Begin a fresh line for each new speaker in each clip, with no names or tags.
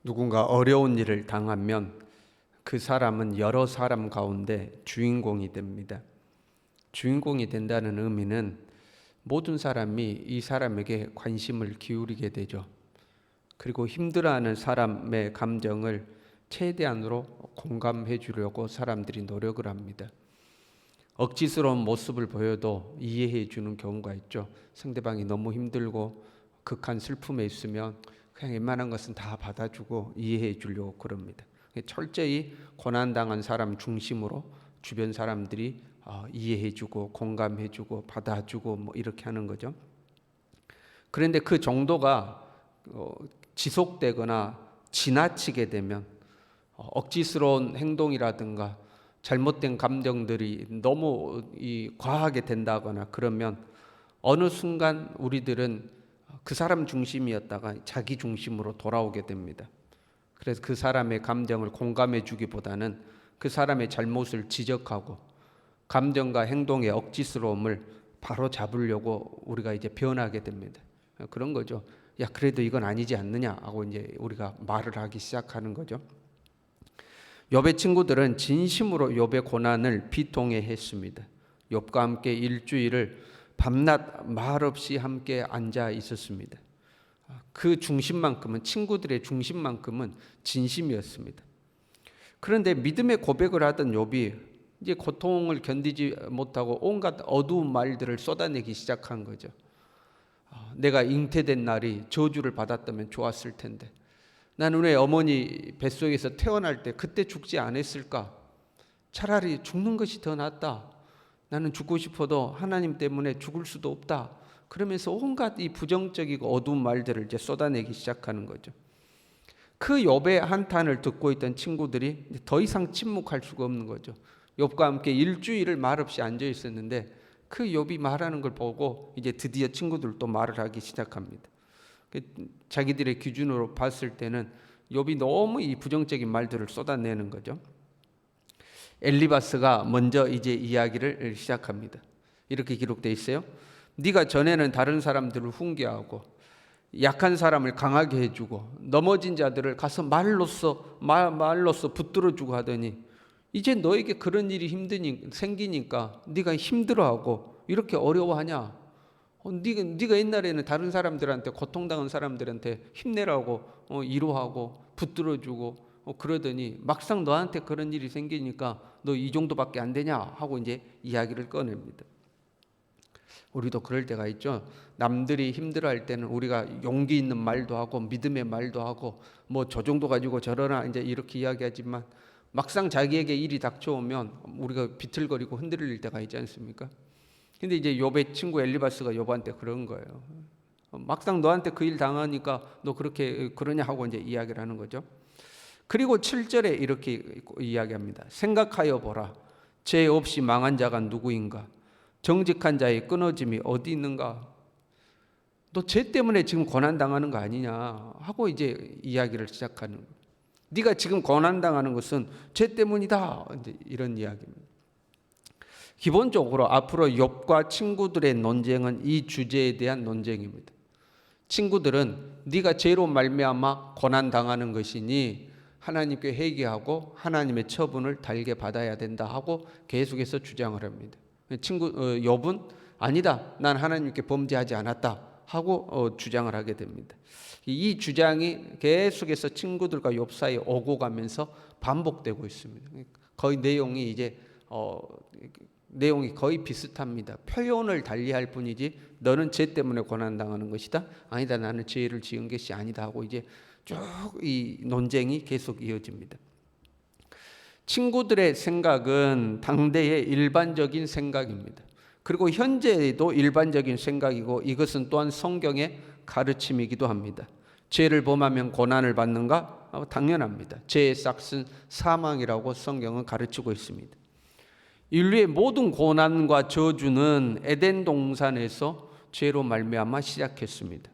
누군가 어려운 일을 당하면 그 사람은 여러 사람 가운데 주인공이 됩니다. 주인공이 된다는 의미는 모든 사람이 이 사람에게 관심을 기울이게 되죠. 그리고 힘들어하는 사람의 감정을 최대한으로 공감해 주려고 사람들이 노력을 합니다. 억지스러운 모습을 보여도 이해해 주는 경우가 있죠. 상대방이 너무 힘들고 극한 슬픔에 있으면 그냥 웬만한 것은 다 받아주고 이해해 주려고 그럽니다. 철저히 고난당한 사람 중심으로 주변 사람들이 이해해 주고 공감해 주고 받아주고 뭐 이렇게 하는 거죠. 그런데 그 정도가 지속되거나 지나치게 되면 억지스러운 행동이라든가 잘못된 감정들이 너무 과하게 된다거나 그러면 어느 순간 우리들은 그 사람 중심이었다가 자기 중심으로 돌아오게 됩니다. 그래서 그 사람의 감정을 공감해 주기보다는 그 사람의 잘못을 지적하고 감정과 행동의 억지스러움을 바로 잡으려고 우리가 이제 변하게 됩니다. 그런 거죠. 야, 그래도 이건 아니지 않느냐 하고 이제 우리가 말을 하기 시작하는 거죠. 욥의 친구들은 진심으로 욥의 고난을 비통해 했습니다. 욥과 함께 일주일을 밤낮 말없이 함께 앉아 있었습니다. 그 중심만큼은, 친구들의 중심만큼은 진심이었습니다. 그런데 믿음의 고백을 하던 욥이 이제 고통을 견디지 못하고 온갖 어두운 말들을 쏟아내기 시작한 거죠. 내가 잉태된 날이 저주를 받았다면 좋았을 텐데, 나는 왜 어머니 뱃속에서 태어날 때 그때 죽지 않았을까? 차라리 죽는 것이 더 낫다. 나는 죽고 싶어도 하나님 때문에 죽을 수도 없다. 그러면서 온갖 이 부정적이고 어두운 말들을 이제 쏟아내기 시작하는 거죠. 그 욥의 한탄을 듣고 있던 친구들이 더 이상 침묵할 수가 없는 거죠. 욥과 함께 일주일을 말없이 앉아 있었는데 그 욥이 말하는 걸 보고 이제 드디어 친구들도 말을 하기 시작합니다. 자기들의 기준으로 봤을 때는 욥이 너무 이 부정적인 말들을 쏟아내는 거죠. 엘리바스가 먼저 이제 이야기를 시작합니다. 이렇게 기록되어 있어요. 네가 전에는 다른 사람들을 훈계하고 약한 사람을 강하게 해주고 넘어진 자들을 가서 말로써 붙들어주고 하더니 이제 너에게 그런 일이 생기니까 네가 힘들어하고 이렇게 어려워하냐? 네가 옛날에는 다른 사람들한테, 고통당한 사람들한테 힘내라고 위로하고 붙들어주고 그러더니 막상 너한테 그런 일이 생기니까 너 이 정도밖에 안 되냐 하고 이제 이야기를 꺼냅니다. 우리도 그럴 때가 있죠. 남들이 힘들어할 때는 우리가 용기 있는 말도 하고 믿음의 말도 하고 뭐 저 정도 가지고 저러나 이제 이렇게 이야기하지만 막상 자기에게 일이 닥쳐오면 우리가 비틀거리고 흔들릴 때가 있지 않습니까? 근데 이제 욥의 친구 엘리바스가 욥한테 그런 거예요. 막상 너한테 그 일 당하니까 너 그렇게 그러냐 하고 이제 이야기를 하는 거죠. 그리고 7절에 이렇게 이야기합니다. 생각하여 보라. 죄 없이 망한 자가 누구인가? 정직한 자의 끊어짐이 어디 있는가? 너 죄 때문에 지금 고난 당하는 거 아니냐 하고 이제 이야기를 시작하는 거예요. 네가 지금 고난 당하는 것은 죄 때문이다. 이제 이런 이야기입니다. 기본적으로 앞으로 욥과 친구들의 논쟁은 이 주제에 대한 논쟁입니다. 친구들은 네가 죄로 말미암아 고난 당하는 것이니 하나님께 회개하고 하나님의 처분을 달게 받아야 된다 하고 계속해서 주장을 합니다. 욥은 아니다, 난 하나님께 범죄하지 않았다 하고 주장을 하게 됩니다. 이 주장이 계속해서 친구들과 욥 사이에 오고 가면서 반복되고 있습니다. 거의 내용이 거의 비슷합니다. 표현을 달리할 뿐이지 너는 죄 때문에 고난당하는 것이다, 아니다, 나는 죄를 지은 것이 아니다 하고 이제 쭉 이 논쟁이 계속 이어집니다. 친구들의 생각은 당대의 일반적인 생각입니다. 그리고 현재에도 일반적인 생각이고 이것은 또한 성경의 가르침이기도 합니다. 죄를 범하면 고난을 받는가? 당연합니다. 죄의 싹은 사망이라고 성경은 가르치고 있습니다. 인류의 모든 고난과 저주는 에덴 동산에서 죄로 말미암아 시작했습니다.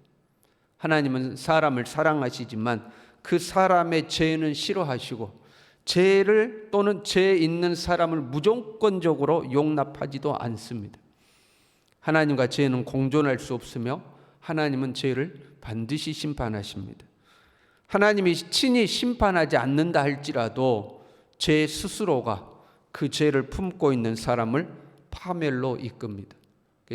하나님은 사람을 사랑하시지만 그 사람의 죄는 싫어하시고 죄를 또는 죄 있는 사람을 무조건적으로 용납하지도 않습니다. 하나님과 죄는 공존할 수 없으며 하나님은 죄를 반드시 심판하십니다. 하나님이 친히 심판하지 않는다 할지라도 죄 스스로가 그 죄를 품고 있는 사람을 파멸로 이끕니다.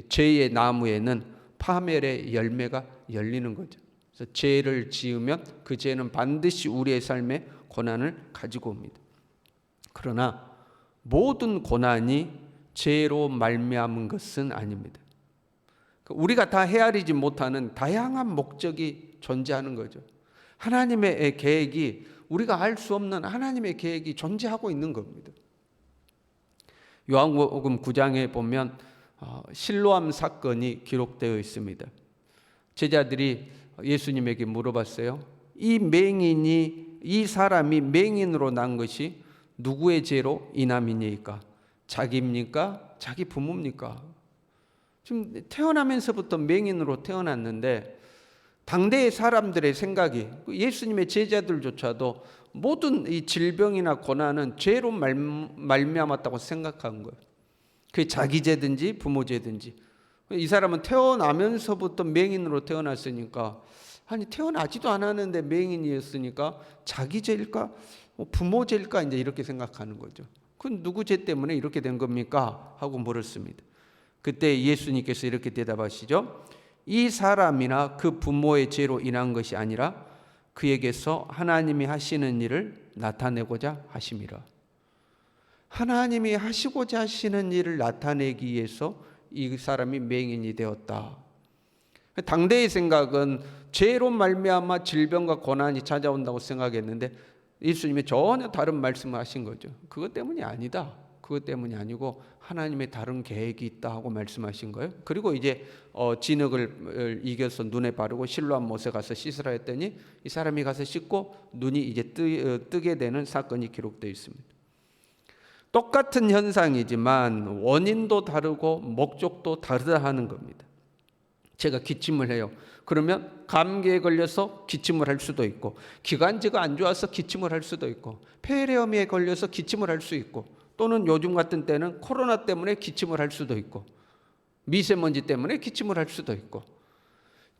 죄의 나무에는 파멸의 열매가 열리는 거죠. 그래서 죄를 지으면 그 죄는 반드시 우리의 삶에 고난을 가지고 옵니다. 그러나 모든 고난이 죄로 말미암은 것은 아닙니다. 우리가 다 헤아리지 못하는 다양한 목적이 존재하는 거죠. 하나님의 계획이, 우리가 알 수 없는 하나님의 계획이 존재하고 있는 겁니다. 요한복음 9장에 보면 실로암 사건이 기록되어 있습니다. 제자들이 예수님에게 물어봤어요. 이 사람이 맹인으로 난 것이 누구의 죄로 인함이니까? 자기입니까? 자기 부모입니까? 지금 태어나면서부터 맹인으로 태어났는데 당대의 사람들의 생각이, 예수님의 제자들조차도 모든 이 질병이나 고난은 죄로 말미암았다고 생각한 거예요. 그게 자기 죄든지 부모 죄든지. 이 사람은 태어나면서부터 맹인으로 태어났으니까, 아니 태어나지도 않았는데 맹인이었으니까 자기 죄일까 부모 죄일까 이제 이렇게 생각하는 거죠. 그건 누구 죄 때문에 이렇게 된 겁니까? 하고 물었습니다. 그때 예수님께서 이렇게 대답하시죠. 이 사람이나 그 부모의 죄로 인한 것이 아니라 그에게서 하나님이 하시는 일을 나타내고자 하심이라. 하나님이 하시고자 하시는 일을 나타내기 위해서 이 사람이 맹인이 되었다. 당대의 생각은 죄로 말미암아 질병과 고난이 찾아온다고 생각했는데 예수님이 전혀 다른 말씀을 하신 거죠. 그것 때문이 아니다. 그것 때문이 아니고 하나님의 다른 계획이 있다 하고 말씀하신 거예요. 그리고 이제 진흙을 이겨서 눈에 바르고 실로암 못에 가서 씻으라 했더니 이 사람이 가서 씻고 눈이 이제 뜨게 되는 사건이 기록되어 있습니다. 똑같은 현상이지만 원인도 다르고 목적도 다르다 하는 겁니다. 제가 기침을 해요. 그러면 감기에 걸려서 기침을 할 수도 있고, 기관지가 안 좋아서 기침을 할 수도 있고, 폐렴에 걸려서 기침을 할 수 있고, 또는 요즘 같은 때는 코로나 때문에 기침을 할 수도 있고, 미세먼지 때문에 기침을 할 수도 있고,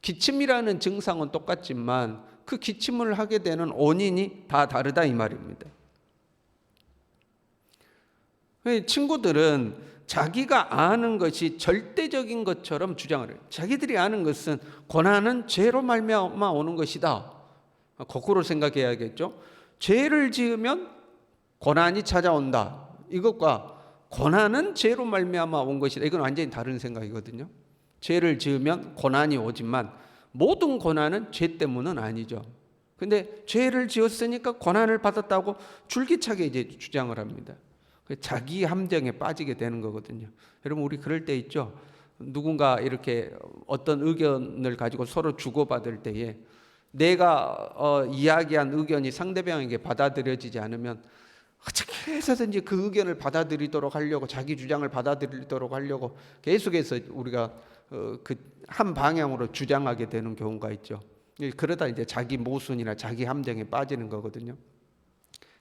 기침이라는 증상은 똑같지만 그 기침을 하게 되는 원인이 다 다르다 이 말입니다. 친구들은 자기가 아는 것이 절대적인 것처럼 주장을 해요. 자기들이 아는 것은 고난은 죄로 말미암아 오는 것이다. 거꾸로 생각해야겠죠. 죄를 지으면 고난이 찾아온다. 이것과 고난은 죄로 말미암아 온 것이다. 이건 완전히 다른 생각이거든요. 죄를 지으면 고난이 오지만 모든 고난은 죄 때문은 아니죠. 근데 죄를 지었으니까 고난을 받았다고 줄기차게 이제 주장을 합니다. 자기 함정에 빠지게 되는 거거든요. 여러분, 우리 그럴 때 있죠. 누군가 이렇게 어떤 의견을 가지고 서로 주고받을 때에 내가 이야기한 의견이 상대방에게 받아들여지지 않으면 어떻게 해서든지 그 의견을 받아들이도록 하려고, 자기 주장을 받아들이도록 하려고 계속해서 우리가 그 한 방향으로 주장하게 되는 경우가 있죠. 그러다 이제 자기 모순이나 자기 함정에 빠지는 거거든요.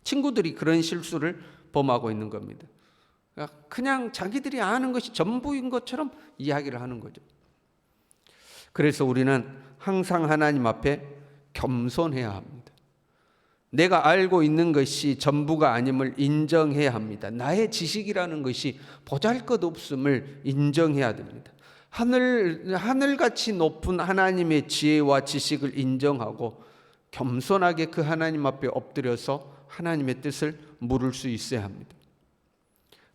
친구들이 그런 실수를 범하고 있는 겁니다. 그냥 자기들이 아는 것이 전부인 것처럼 이야기를 하는 거죠. 그래서 우리는 항상 하나님 앞에 겸손해야 합니다. 내가 알고 있는 것이 전부가 아님을 인정해야 합니다. 나의 지식이라는 것이 보잘것없음을 인정해야 됩니다. 하늘같이 높은 하나님의 지혜와 지식을 인정하고 겸손하게 그 하나님 앞에 엎드려서 하나님의 뜻을 물을 수 있어야 합니다.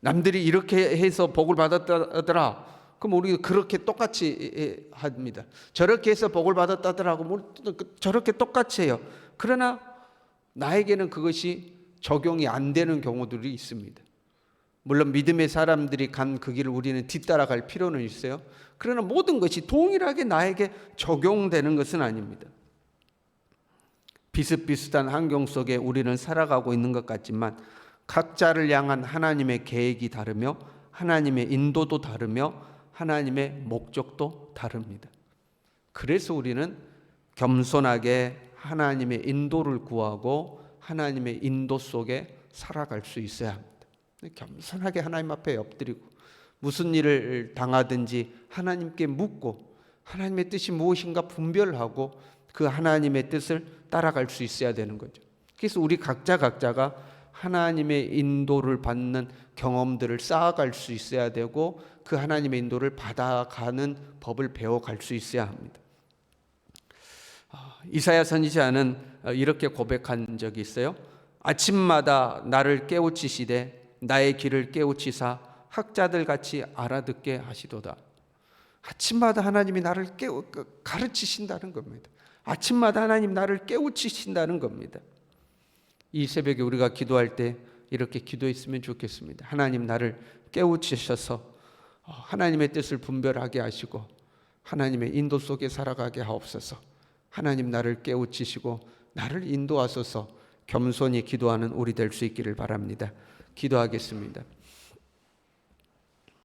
남들이 이렇게 해서 복을 받았다더라. 그럼 우리가 그렇게 똑같이 합니다. 저렇게 해서 복을 받았다더라고 저렇게 똑같이 해요. 그러나 나에게는 그것이 적용이 안 되는 경우들이 있습니다. 물론 믿음의 사람들이 간 그 길을 우리는 뒤따라갈 필요는 있어요. 그러나 모든 것이 동일하게 나에게 적용되는 것은 아닙니다. 비슷비슷한 환경 속에 우리는 살아가고 있는 것 같지만 각자를 향한 하나님의 계획이 다르며 하나님의 인도도 다르며 하나님의 목적도 다릅니다. 그래서 우리는 겸손하게 하나님의 인도를 구하고 하나님의 인도 속에 살아갈 수 있어야 합니다. 겸손하게 하나님 앞에 엎드리고 무슨 일을 당하든지 하나님께 묻고 하나님의 뜻이 무엇인가 분별하고 그 하나님의 뜻을 따라갈 수 있어야 되는 거죠. 그래서 우리 각자가 하나님의 인도를 받는 경험들을 쌓아갈 수 있어야 되고 그 하나님의 인도를 받아가는 법을 배워갈 수 있어야 합니다. 이사야 선지자는 이렇게 고백한 적이 있어요. 아침마다 나를 깨우치시되 나의 길을 깨우치사 학자들 같이 알아듣게 하시도다. 아침마다 하나님이 나를 가르치신다는 겁니다. 아침마다 하나님 나를 깨우치신다는 겁니다. 이 새벽에 우리가 기도할 때 이렇게 기도했으면 좋겠습니다. 하나님 나를 깨우치셔서 하나님의 뜻을 분별하게 하시고 하나님의 인도 속에 살아가게 하옵소서. 하나님 나를 깨우치시고 나를 인도하소서. 겸손히 기도하는 우리 될 수 있기를 바랍니다. 기도하겠습니다.